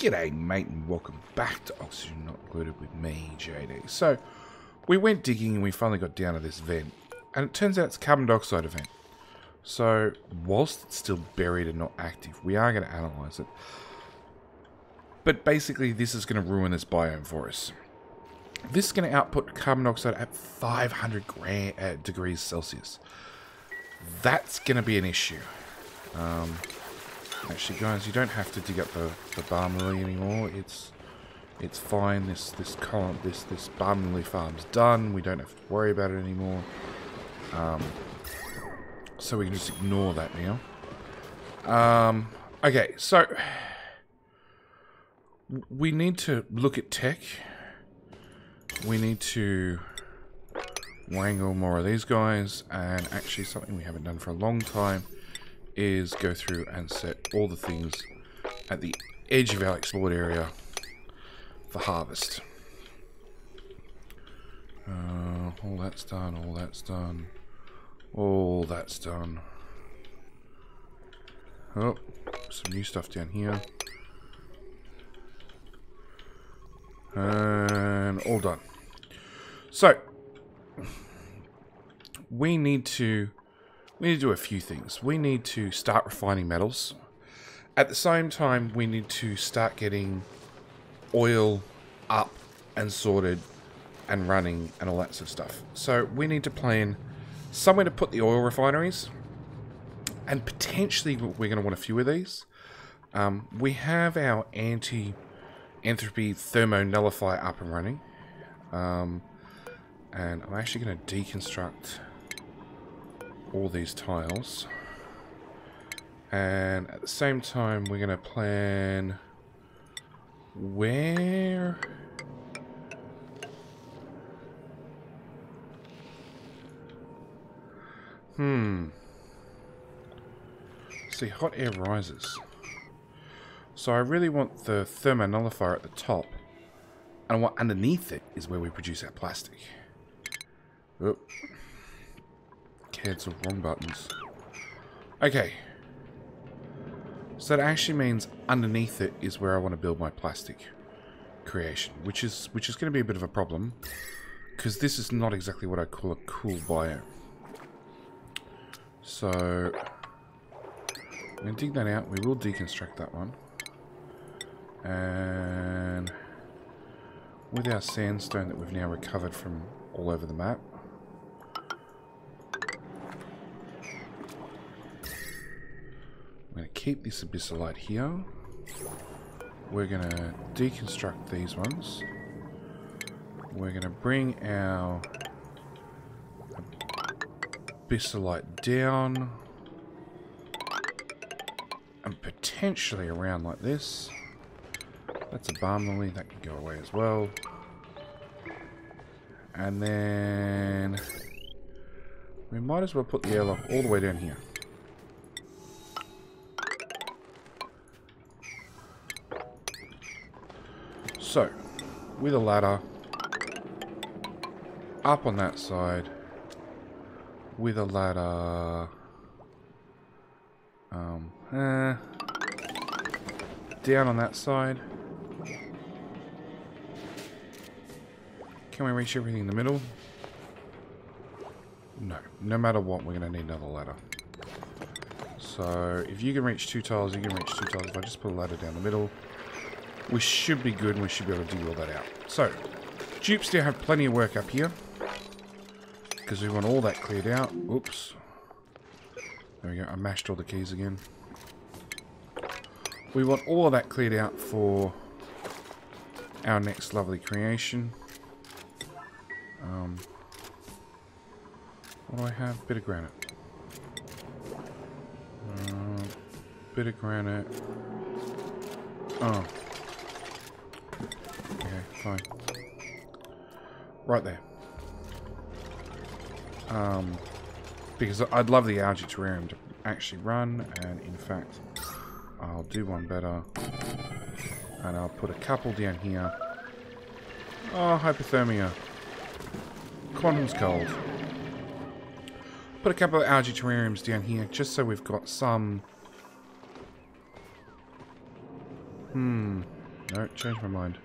G'day mate and welcome back to Oxygen Not Included with me, JD. So, we went digging and we finally got down to this vent. And it turns out it's a carbon dioxide event. So, whilst it's still buried and not active, we are going to analyse it. But basically, this is going to ruin this biome for us. This is going to output carbon dioxide at 500 degrees Celsius. That's going to be an issue. Actually, guys, you don't have to dig up the balm lily anymore. It's fine. This balm lily farm's done. We don't have to worry about it anymore. So we can just ignore that now. Okay, so we need to look at tech. We need to wrangle more of these guys, and actually something we haven't done for a long time is go through and set all the things at the edge of our explored area for harvest. All that's done, all that's done, all that's done. Oh, some new stuff down here. And all done. So, we need to do a few things. We need to start refining metals. At the same time, we need to start getting oil up and sorted and running and all that sort of stuff. So we need to plan somewhere to put the oil refineries. And potentially we're going to want a few of these. We have our anti-entropy thermo-nullifier up and running. And I'm actually going to deconstruct all these tiles, and at the same time we're going to plan where see, hot air rises, so I really want the thermonullifier at the top, and what underneath it is where we produce our plastic. Oop. Cancel wrong buttons. Okay. So that actually means underneath it is where I want to build my plastic creation, which is going to be a bit of a problem, because this is not exactly what I call a cool biome. So I'm going to dig that out. We will deconstruct that one. And with our sandstone that we've now recovered from all over the map, I'm going to keep this abyssalite here. We're going to deconstruct these ones. We're going to bring our abyssalite down and potentially around like this. That's a balm lily, that can go away as well. And then we might as well put the airlock all the way down here. So, with a ladder, up on that side, with a ladder, down on that side. Can we reach everything in the middle? No. No matter what, we're going to need another ladder. So, if you can reach 2 tiles, you can reach 2 tiles. If I just put a ladder down the middle, we should be good and we should be able to dig all that out. So, dupes still have plenty of work up here, because we want all that cleared out. Oops. There we go. I mashed all the keys again. We want all of that cleared out for our next lovely creation. What do I have? Bit of granite. Bit of granite. Oh. Okay, fine. Right there. Because I'd love the algae terrarium to actually run, and in fact, I'll do one better. And I'll put a couple down here. Oh, hypothermia. Quantum's cold. Put a couple of algae terrariums down here, just so we've got some No, change my mind.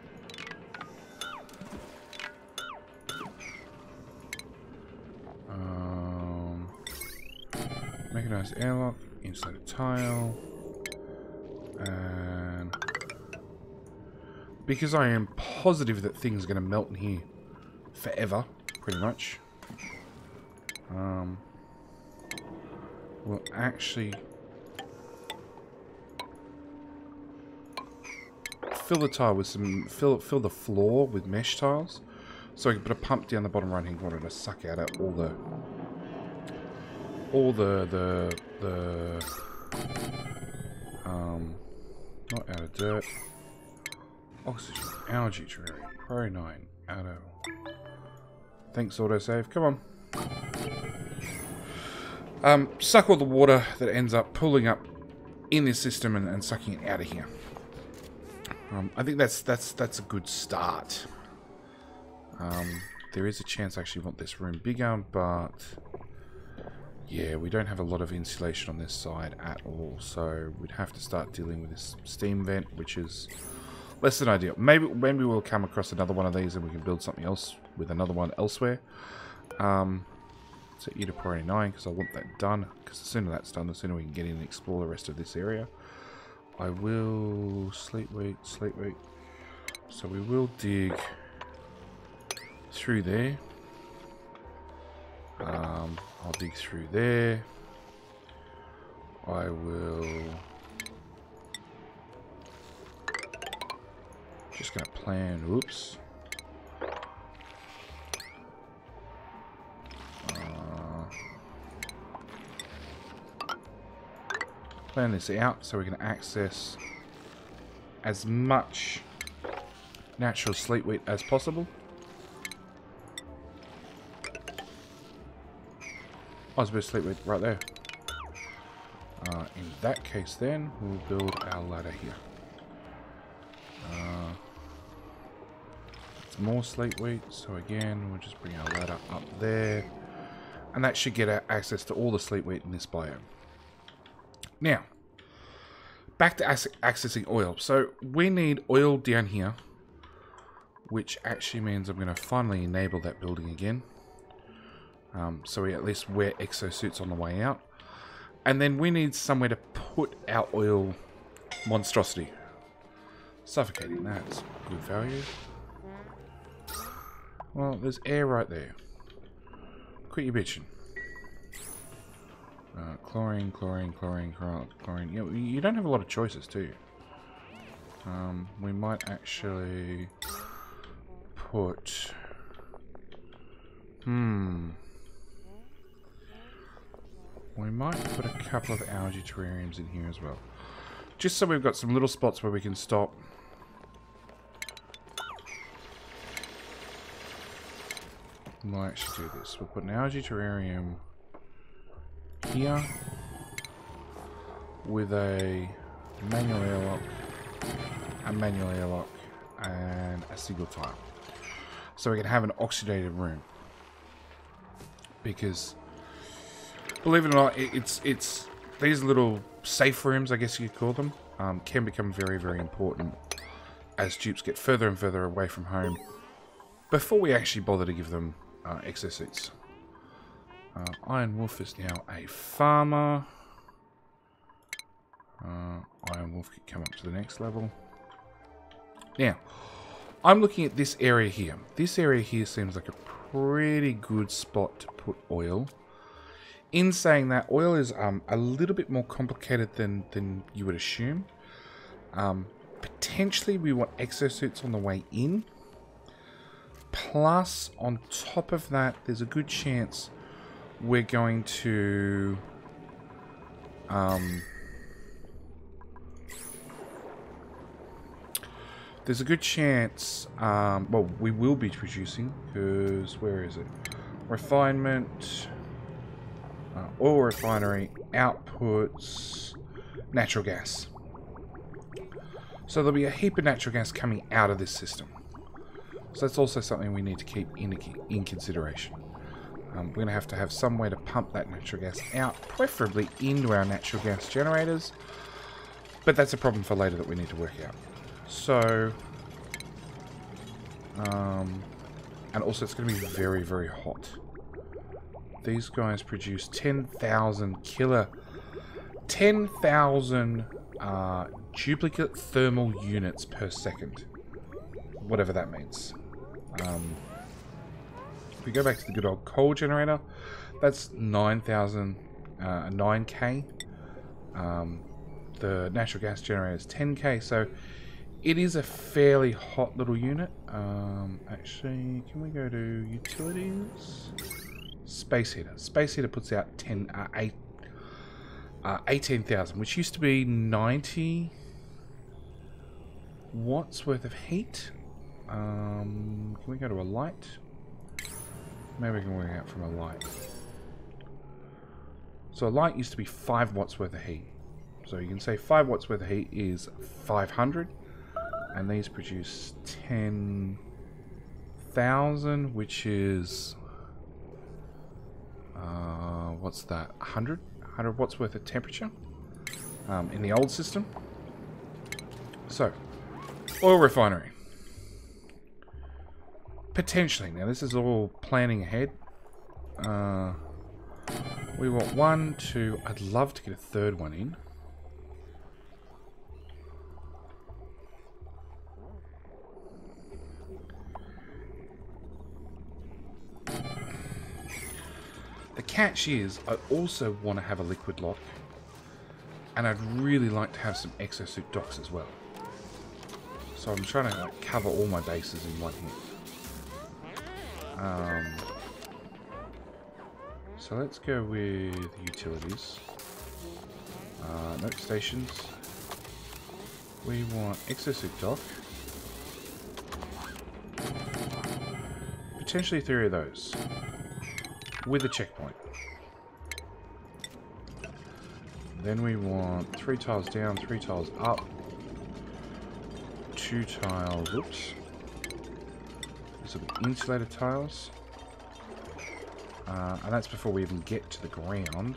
Make a nice airlock, inside a tile, and because I am positive that things are going to melt in here forever, pretty much, we'll actually fill the tile with some, fill the floor with mesh tiles, so I can put a pump down the bottom right hand corner to suck out all the not out of dirt, oxygen, algae terrarium, Pro 9, out of, thanks autosave, come on. Suck all the water that ends up pulling up in this system and sucking it out of here. I think that's a good start. There is a chance I actually want this room bigger, but yeah, we don't have a lot of insulation on this side at all, so we'd have to start dealing with this steam vent, which is less than ideal. Maybe we'll come across another one of these and we can build something else with another one elsewhere. So EP18, because I want that done, because the sooner that's done, the sooner we can get in and explore the rest of this area. I will sleep week. So we will dig through there. I'll dig through there. I will just gonna plan. Oops. Plan this out so we can access as much natural sleep wheat as possible. Oh, there's a bit of sleep wheat right there. In that case then, we'll build our ladder here. It's more sleep wheat, so again, we'll just bring our ladder up there. And that should get our access to all the sleep wheat in this biome. Now, back to accessing oil. So we need oil down here, which actually means I'm going to finally enable that building again. So we at least wear exosuits on the way out. And then we need somewhere to put our oil monstrosity. Suffocating, that's good value. Well, there's air right there. Quit your bitching. Chlorine. Yeah, you don't have a lot of choices, do you? We might actually put... We might put a couple of algae terrariums in here as well. Just so we've got some little spots where we can stop. We might actually do this. We'll put an algae terrarium here with a manual airlock, and a single tile. So we can have an oxidated room. Because believe it or not, it's these little safe rooms, I guess you could call them, can become very, very important as dupes get further and further away from home before we actually bother to give them exosuits. Iron Wolf is now a farmer. Iron Wolf could come up to the next level. Now, I'm looking at this area here. This area here seems like a pretty good spot to put oil. In saying that, oil is a little bit more complicated than you would assume. Potentially, we want exosuits on the way in. Plus, on top of that, there's a good chance we're going to... there's a good chance... well, we will be producing, because... where is it? Refinement... oil refinery outputs natural gas. So there'll be a heap of natural gas coming out of this system. So that's also something we need to keep in consideration. We're going to have some way to pump that natural gas out, preferably into our natural gas generators. But that's a problem for later that we need to work out. So, and also it's going to be very, very hot. These guys produce 10,000 10,000 duplicate thermal units per second. Whatever that means. If we go back to the good old coal generator, that's 9,000, 9k. The natural gas generator is 10k, so it is a fairly hot little unit. Actually, can we go to utilities? Space heater. Space heater puts out 18,000, which used to be 90 watts worth of heat. Can we go to a light? Maybe we can work out from a light. So a light used to be 5 watts worth of heat. So you can say 5 watts worth of heat is 500. And these produce 10,000, which is... what's that? 100 watts worth of temperature in the old system. So, oil refinery. Potentially. Now, this is all planning ahead. We want 1, 2... I'd love to get a third one in. The catch is, I also want to have a liquid lock. And I'd really like to have some exosuit docks as well. So I'm trying to cover all my bases in one hit. So let's go with utilities. Note stations. We want exosuit dock. Potentially 3 of those. With a checkpoint. Then we want 3 tiles down, 3 tiles up. 2 tiles, oops. These are the insulated tiles. And that's before we even get to the ground.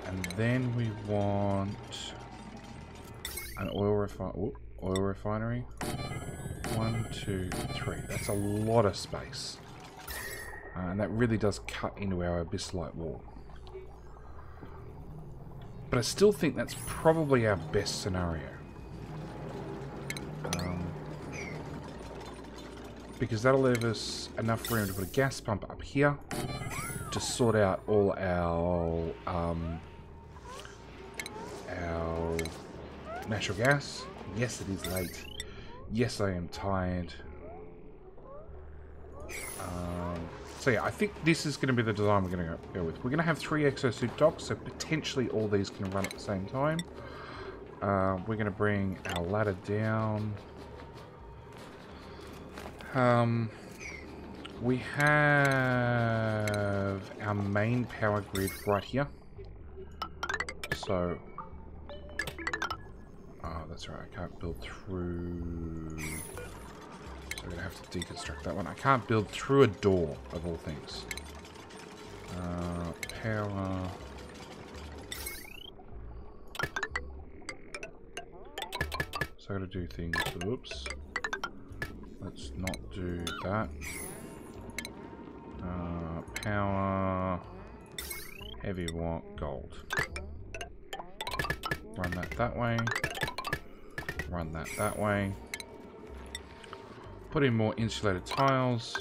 And then we want an oil refinery. 1, 2, 3. That's a lot of space. And that really does cut into our abyss-light wall. But I still think that's probably our best scenario. Because that'll leave us enough room to put a gas pump up here to sort out all our natural gas. Yes, it is late. Yes, I am tired. So yeah, I think this is going to be the design we're going to go with. We're going to have 3 exosuit docks, so potentially all these can run at the same time. We're going to bring our ladder down. We have our main power grid right here. So, that's right, I can't build through... So I'm going to have to deconstruct that one. I can't build through a door, of all things. Power... So I got to do things... Oops. Let's not do that. Power... Heavy watt, gold. Run that way. Run that way. Put in more insulated tiles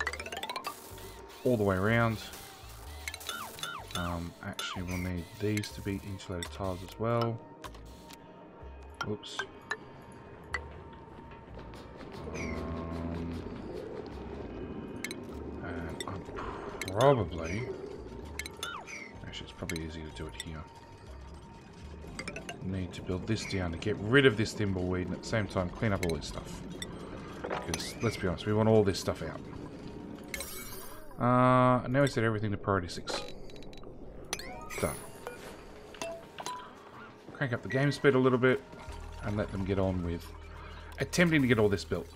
all the way around. Actually, we'll need these to be insulated tiles as well. Oops. And I'm probably... Actually, it's probably easier to do it here. Need to build this down to get rid of this thimbleweed and at the same time clean up all this stuff. Because, let's be honest, we want all this stuff out. And now we set everything to priority 6. Done. Crank up the game speed a little bit and let them get on with attempting to get all this built.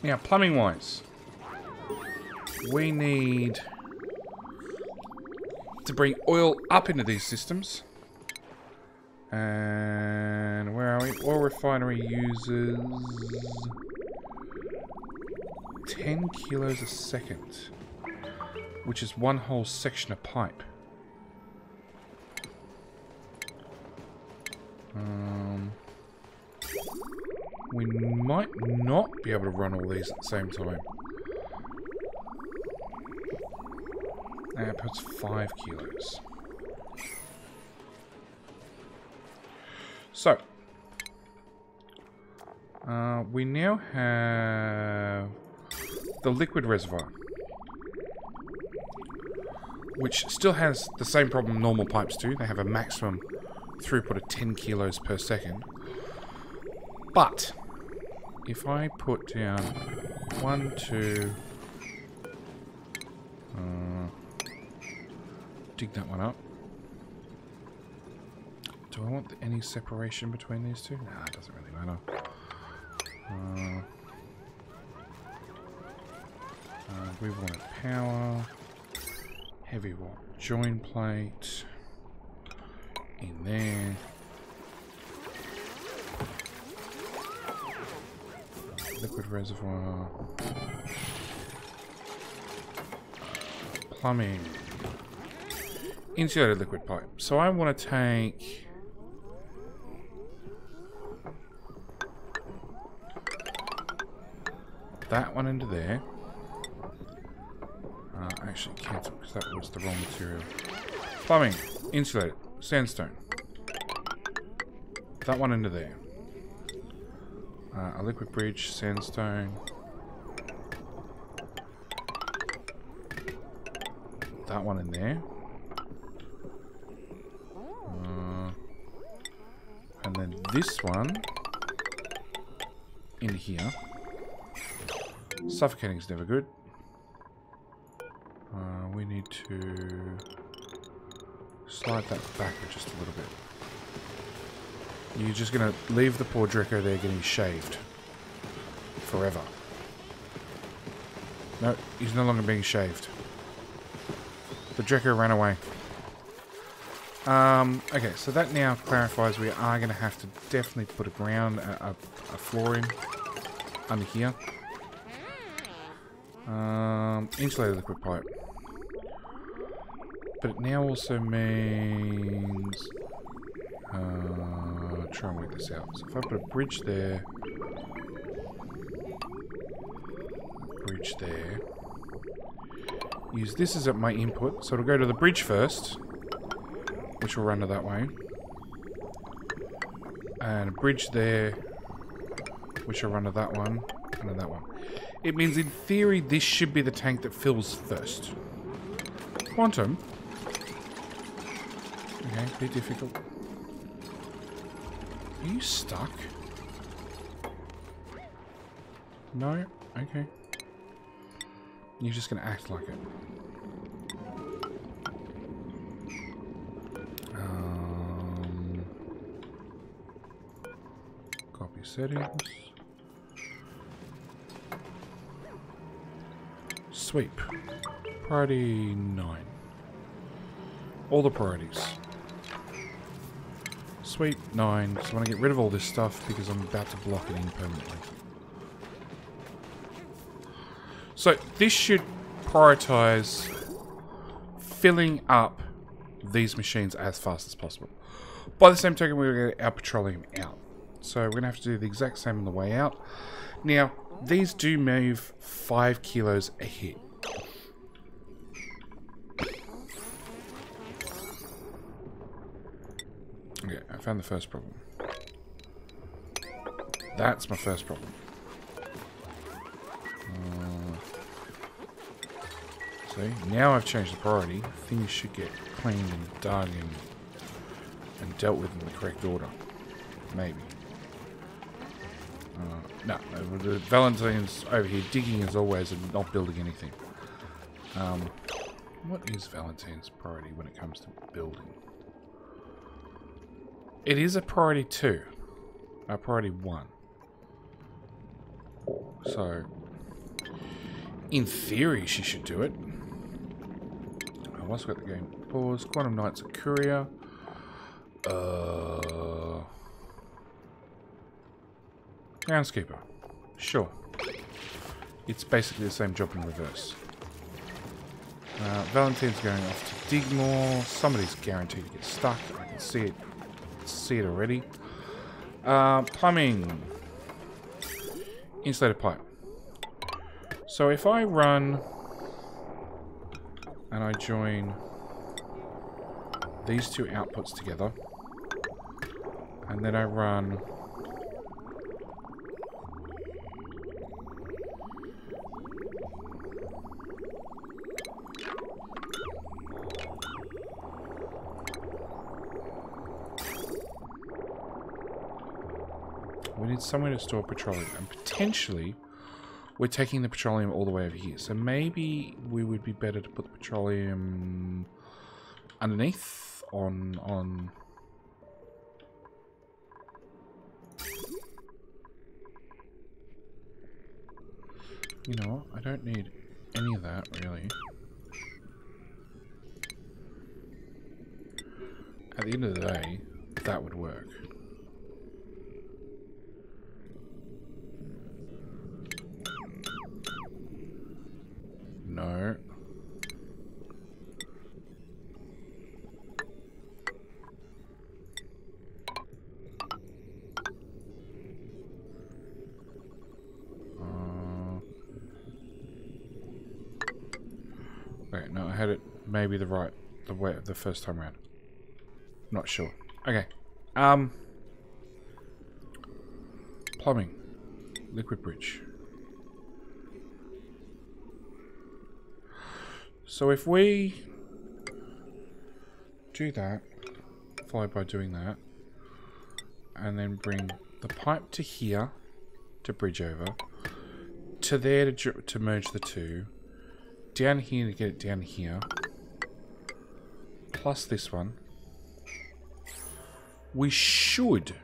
Now, plumbing wise, we need to bring oil up into these systems And where are we? Oil refinery uses 10 kilos a second, which is one whole section of pipe. We might not be able to run all these at the same time. That puts 5 kilos. So, we now have the liquid reservoir, which still has the same problem normal pipes do. They have a maximum throughput of 10 kilos per second. But, if I put down 1, 2... dig that one up. Do I want any separation between these two? Nah, it doesn't really matter. We want power. Heavy wall join plate. In there. Liquid reservoir. Plumbing. Insulated liquid pipe. So I want to take... that one into there. Actually cancel because that was the wrong material. Plumbing. Insulated. Sandstone. That one into there. A liquid bridge. Sandstone. That one in there. And then this one in here. Suffocating is never good. We need to slide that backward just a little bit. You're just going to leave the poor Dreco there getting shaved. Forever. No, he's no longer being shaved. The Dreco ran away. Okay, so that now clarifies we are going to have to definitely put a floor in under here. Insulated liquid pipe. But it now also means... try and work this out. So if I put a bridge there... bridge there... use this as my input, so it'll go to the bridge first, which will run to that way. And a bridge there, which will run to that one, and then that one. It means in theory this should be the tank that fills first. Quantum. Okay, a bit difficult. Are you stuck? No? Okay. You're just going to act like it. Copy settings. Sweep. Priority 9. All the priorities. Sweep 9. So I want to get rid of all this stuff because I'm about to block it in permanently. So this should prioritize filling up these machines as fast as possible. By the same token, we're going to get our petroleum out. So we're going to have to do the exact same on the way out. Now, these do move 5 kilos a hit. Okay, I found the first problem. That's my first problem. See, now I've changed the priority. Things should get cleaned and dug and dealt with in the correct order. Maybe. No, the Valentine's over here digging as always and not building anything. What is Valentine's priority when it comes to building? It is a priority 2. A priority 1. So, in theory, she should do it. I once got the game paused. Quantum Knight's a courier. Groundskeeper. Sure. It's basically the same job in reverse. Valentine's going off to dig more. Somebody's guaranteed to get stuck. I can see it. See it already. Plumbing. Insulated pipe. So if I run and I join these two outputs together, and then I run we need somewhere to store petroleum, and potentially we're taking the petroleum all the way over here. So maybe we would be better to put the petroleum underneath on you know what? I don't need any of that really. At the end of the day, that would work. No. Wait, no, I had it maybe the way the first time around. Not sure. Okay. Plumbing. Liquid bridge. So if we do that, followed by doing that, and then bring the pipe to here to bridge over, to there to merge the two, down here to get it down here, plus this one, we should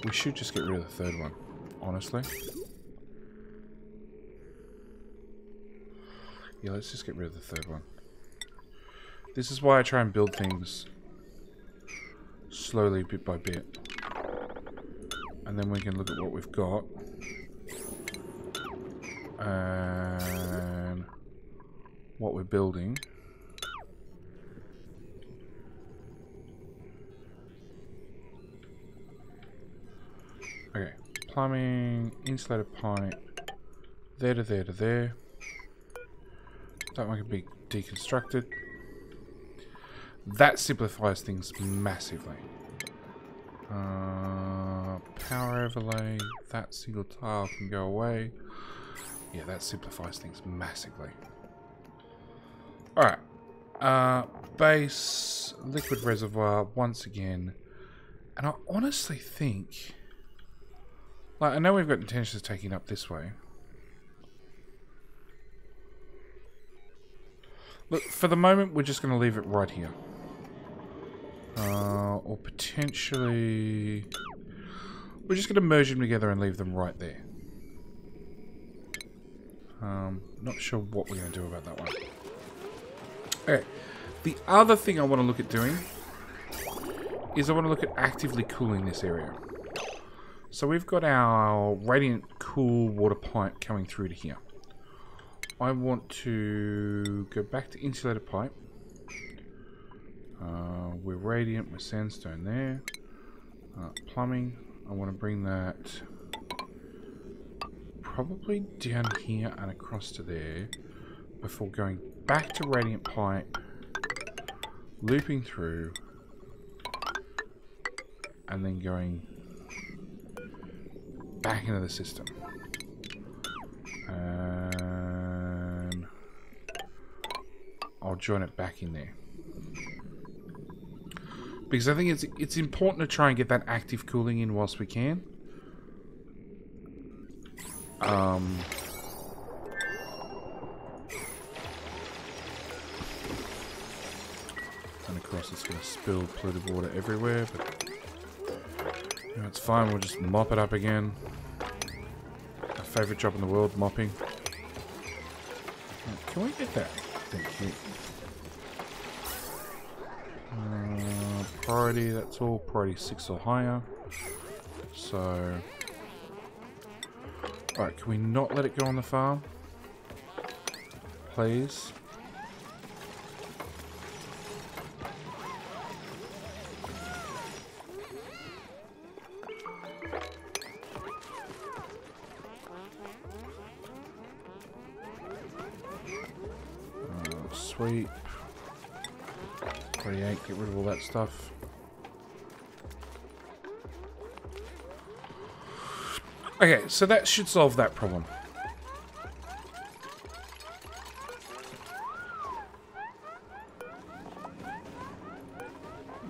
we should just get rid of the third one, honestly. Yeah, let's just get rid of the third one. This is why I try and build things slowly, bit by bit. And then we can look at what we've got. And what we're building. Okay, plumbing, insulated pipe, there to there to there. That one can be deconstructed. That simplifies things massively. Power overlay, that single tile can go away. Yeah, that simplifies things massively. Alright. Base, liquid reservoir, once again. And I honestly think... Like, I know we've got intentions of taking it up this way. Look, for the moment, we're just going to leave it right here. Or potentially... We're just going to merge them together and leave them right there. Not sure what we're going to do about that one. Okay. The other thing I want to look at doing is I want to look at actively cooling this area. So we've got our radiant cool water pipe coming through to here. I want to go back to insulated pipe. We're radiant, we're sandstone there. Plumbing, I want to bring that probably down here and across to there before going back to radiant pipe, looping through, and then going back into the system. And I'll join it back in there. Because I think it's important to try and get that active cooling in whilst we can. And of course it's going to spill polluted water everywhere, but you know, it's fine, we'll just mop it up again. Our favourite job in the world, mopping. Can we get that? Thank you. Priority, that's all. Priority 6 or higher. So... Alright, can we not let it go on the farm? Please. Sweep. 28, get rid of all that stuff. Okay, so that should solve that problem.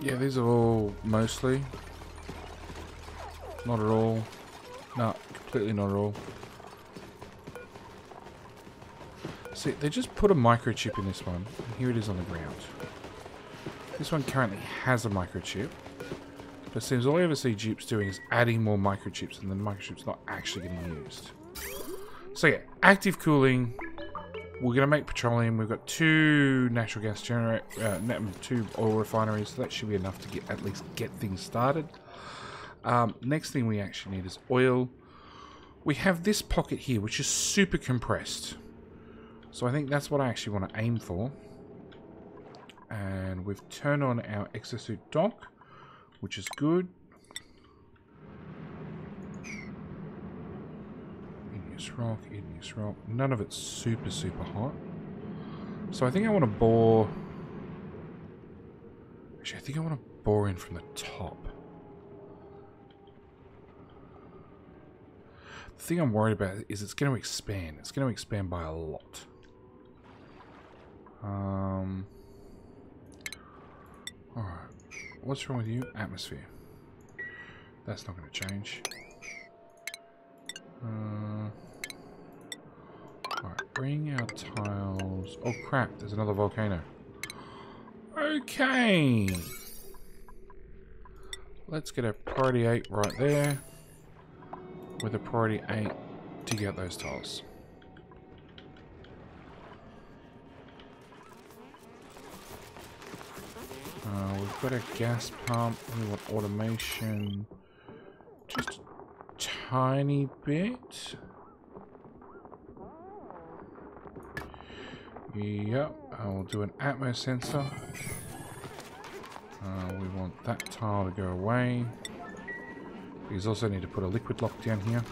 Yeah, these are all mostly. Not at all. No, completely not at all. See, they just put a microchip in this one. And here it is on the ground. This one currently has a microchip. But it seems all I ever see dupes doing is adding more microchips, and the microchip's not actually getting used. So yeah, active cooling. We're going to make petroleum. We've got 2 natural gas generate, 2 oil refineries, so that should be enough to at least get things started. Next thing we actually need is oil. We have this pocket here, which is super compressed. So I think that's what I actually want to aim for. And we've turned on our exosuit dock, which is good. Igneous rock. None of it's super hot. So I think I want to bore... Actually, I think I want to bore in from the top. The thing I'm worried about is it's going to expand. It's going to expand by a lot. Alright. What's wrong with you? Atmosphere. That's not going to change. Alright, bring our tiles... Oh crap, there's another volcano. Okay! Let's get a priority 8 right there. With a priority 8 to get those tiles. We've got a gas pump. We want automation. Just a tiny bit. Yep. I'll do an atmo sensor. We want that tile to go away. We also need to put a liquid lock down here.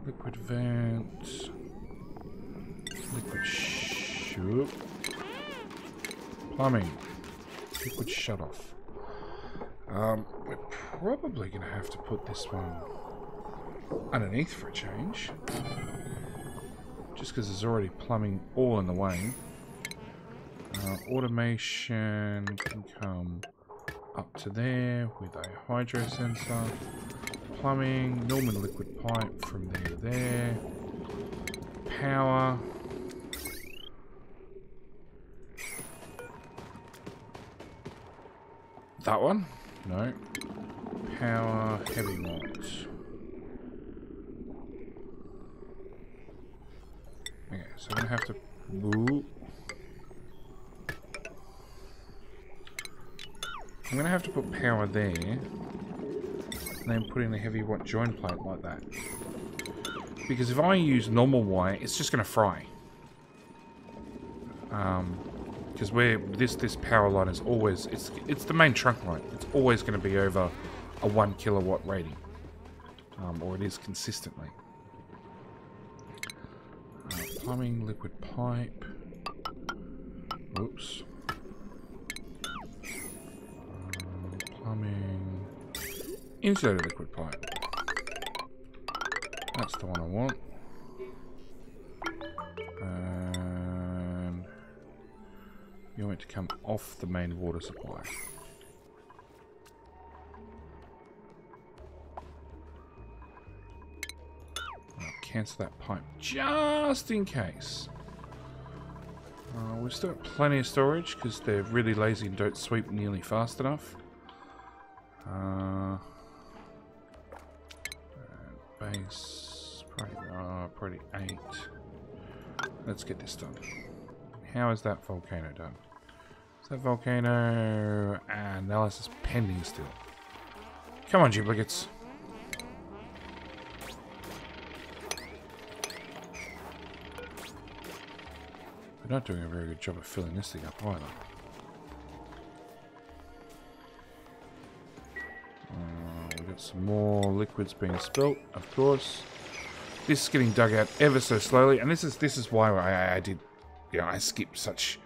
Liquid vent. Liquid shoot. Plumbing. Liquid shut off. We're probably going to have to put this one underneath for a change. Just because there's already plumbing all in the way. Automation can come up to there with a hydro sensor. Plumbing, normal liquid pipe from there to there. Power. That one? No. Power, heavy mods. Okay, so I'm going to have to... Ooh. I'm going to have to put power there. And then put in a heavy joint plate like that. Because if I use normal wire, it's just going to fry. Because this power line is always... It's the main trunk line. It's always going to be over a 1 kilowatt rating. Or it is consistently. Plumbing, liquid pipe. Oops. Plumbing. Insulated liquid pipe. That's the one I want. And you want it to come off the main water supply. Cancel that pipe just in case. We've still got plenty of storage because they're really lazy and don't sweep nearly fast enough. Base. Probably 8. Let's get this done. How is that volcano done? Is that volcano analysis pending still? Come on, duplicates. We're not doing a very good job of filling this thing up either. We've got some more liquids being spilt, of course. This is getting dug out ever so slowly, and this is why I did, you know, I skipped such,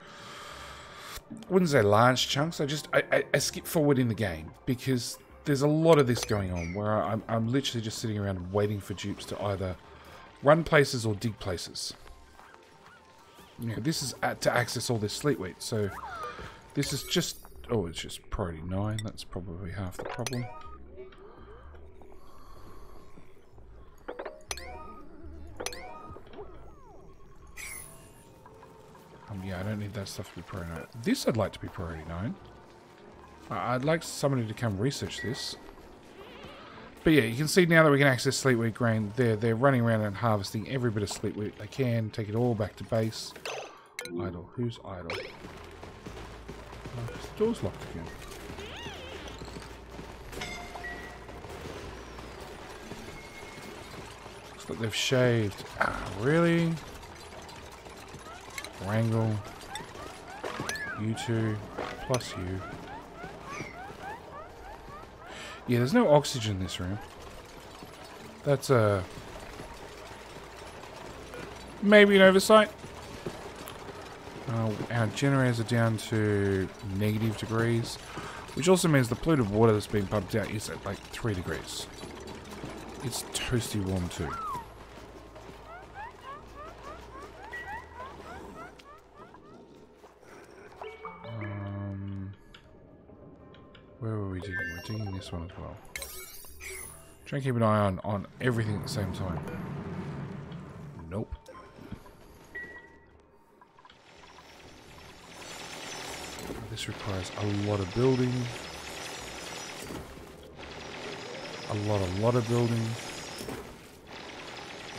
I wouldn't say large chunks. I skip forward in the game because there's a lot of this going on where I'm literally just sitting around waiting for dupes to either run places or dig places. You know, this is to access all this sleep wheat, so this is just, oh, it's just priority 9. That's probably half the problem. Yeah, I don't need that stuff to be priority 9. This I'd like to be priority 9. I'd like somebody to come research this. But yeah, you can see now that we can access sleep wheat grain, they're running around and harvesting every bit of sleep wheat they can, take it all back to base. Idle. Who's idle? Oh, the door's locked again. Looks like they've shaved. Ah, really? Wrangle. You two. Plus you. Yeah, there's no oxygen in this room. That's maybe an oversight. Our generators are down to negative degrees, which also means the polluted water that's being pumped out is at like 3 degrees. It's toasty warm too. Where were we digging? We're digging this one as well. Try and keep an eye on everything at the same time. Nope. This requires a lot of building. A lot of building.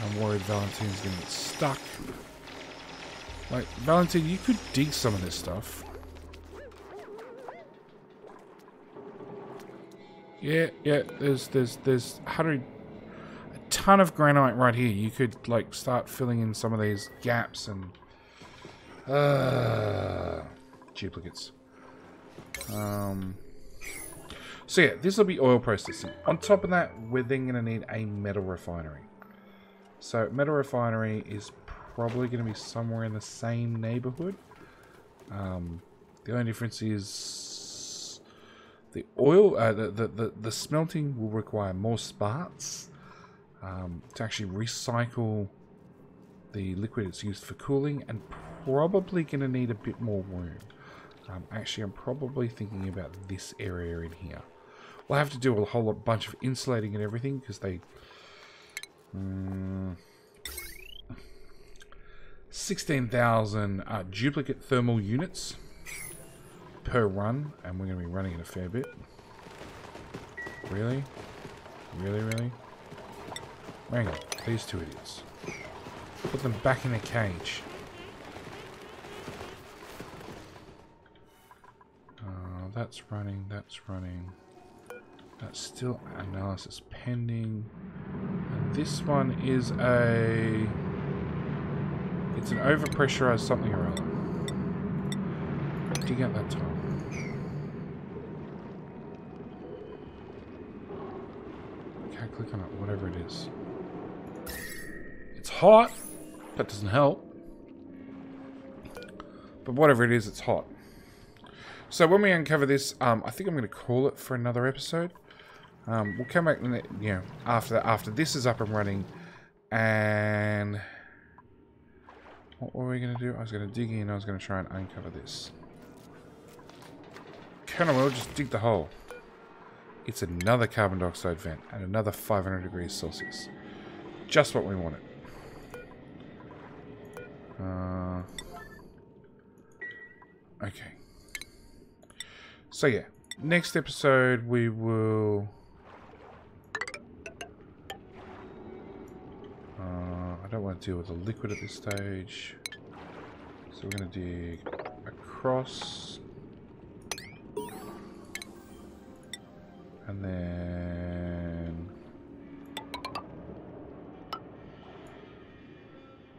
I'm worried Valentine's gonna get stuck. Like, Valentine, you could dig some of this stuff. Yeah, there's a ton of granite right here. You could like start filling in some of these gaps and duplicates. So yeah, this will be oil processing. On top of that, we're then going to need a metal refinery. So metal refinery is probably going to be somewhere in the same neighborhood. The only difference is the oil, the smelting will require more sparks to actually recycle the liquid it's used for cooling, and probably going to need a bit more room. Actually, I'm probably thinking about this area in here. We'll have to do a whole bunch of insulating and everything because they 16,000 duplicate thermal units per run, and we're going to be running it a fair bit. Really? Really? Hang on, these two idiots. Put them back in a cage. That's running. That's still analysis pending. And this one is it's an overpressurized something or other. Dig out that tile. Can't click on it, whatever it is. It's hot. That doesn't help. But whatever it is, it's hot. So when we uncover this, I think I'm going to call it for another episode. We'll come back, you know, after this is up and running, and what were we going to do? I was going to dig in. I was going to try and uncover this. We'll just dig the hole. It's another carbon dioxide vent and another 500 degrees Celsius. Just what we wanted. Okay. So yeah, next episode we will don't want to deal with the liquid at this stage. So we're going to dig across. And then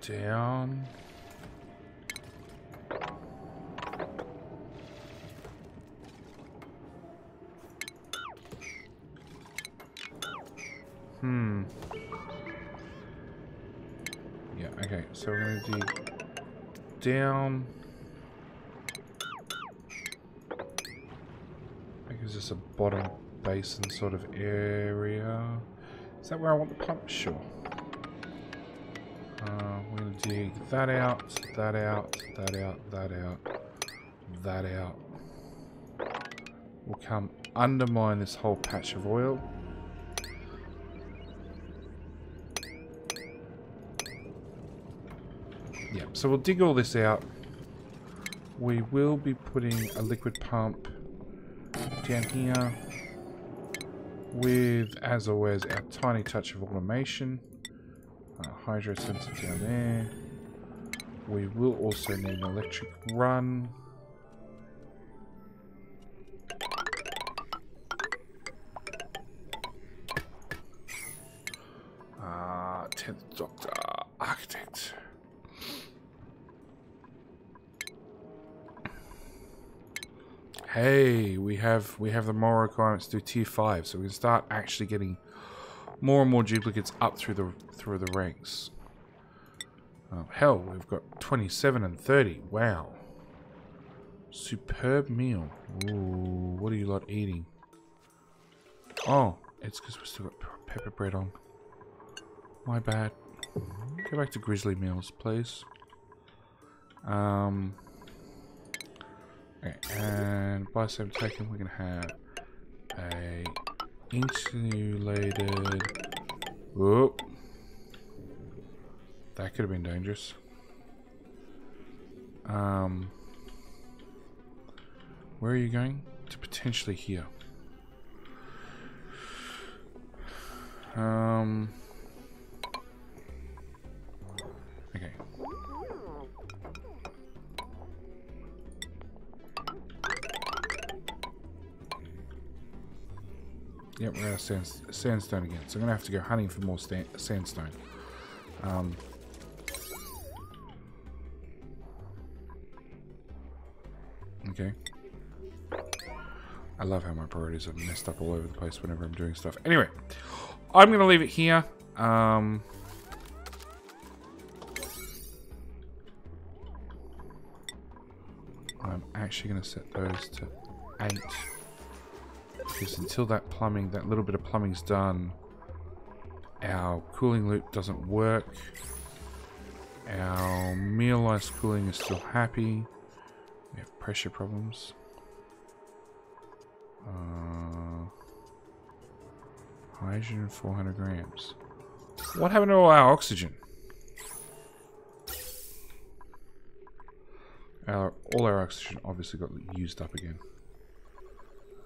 down. Yeah, okay, so we're going to dig down. I think it's just a bottom basin sort of area. Is that where I want the pump? Sure. We're going to dig that out, that out, that out, that out, that out. We'll come undermine this whole patch of oil. Yeah, so we'll dig all this out. We will be putting a liquid pump down here with, as always, our tiny touch of automation. Hydro sensor down there. We will also need an electric run. Tenth Doctor, Architect. Hey, we have the moral requirements to tier 5, so we can start actually getting more and more duplicates up through the ranks. Oh, hell, we've got 27 and 30. Wow. Superb meal. Ooh, what are you lot eating? Oh, it's because we've still got pepper bread on. My bad. Go back to grizzly meals, please. Okay, and by the same token, we're going to have a insulated... Whoop. That could have been dangerous. Where are you going? To potentially here. Okay. Yep, we're out of sandstone again. So I'm going to have to go hunting for more sandstone. Okay. I love how my priorities are messed up all over the place whenever I'm doing stuff. Anyway, I'm going to leave it here. I'm actually going to set those to 8. Because until that plumbing, that little bit of plumbing's done, our cooling loop doesn't work. Our meal ice cooling is still happy. We have pressure problems. Hydrogen 400 grams. What happened to all our oxygen? All our oxygen obviously got used up again.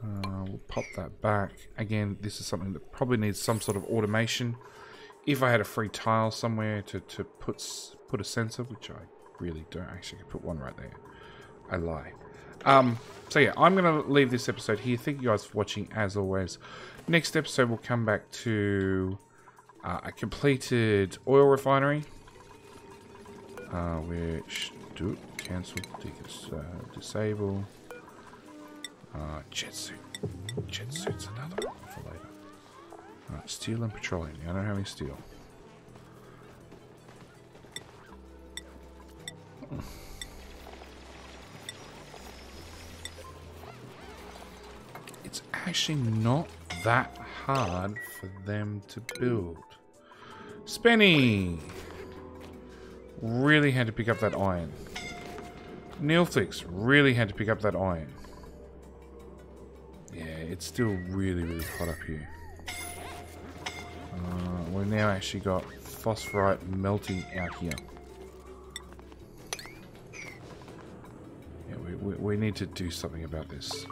We'll pop that back. Again, this is something that probably needs some sort of automation. If I had a free tile somewhere to put a sensor, which I really don't. Actually, I could put one right there. I lie. So yeah, I'm going to leave this episode here. Thank you guys for watching, as always. Next episode, we'll come back to a completed oil refinery. Which... cancel, disable. Jet suit. Jet suit's another one for later. Steel and petroleum. I don't have any steel. It's actually not that hard for them to build. Spenny! Really had to pick up that iron. Neilflix really had to pick up that iron. Yeah, it's still really, really hot up here. We've now actually got phosphorite melting out here. Yeah, we need to do something about this.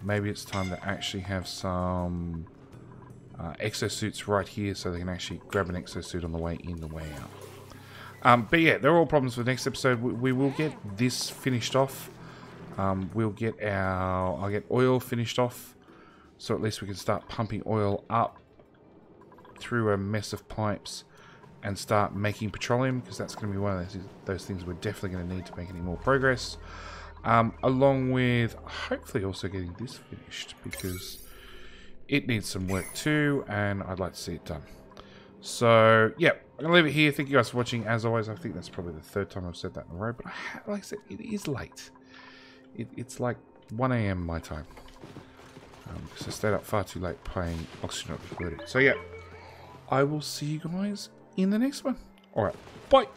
Maybe it's time to actually have some exosuits right here, so they can actually grab an exosuit on the way in, the way out. But yeah, they're all problems for the next episode. We will get this finished off. We'll get I'll get oil finished off, so at least we can start pumping oil up through a mess of pipes and start making petroleum, because that's going to be one of those things we're definitely going to need to make any more progress. Along with hopefully also getting this finished, because it needs some work too, and I'd like to see it done. So, yeah, I'm going to leave it here. Thank you guys for watching. As always, I think that's probably the third time I've said that in a row, but like I said, it is late. It's like 1 AM my time. Because I stayed up far too late playing Oxygen Not Included. So, yeah, I will see you guys in the next one. Alright, bye!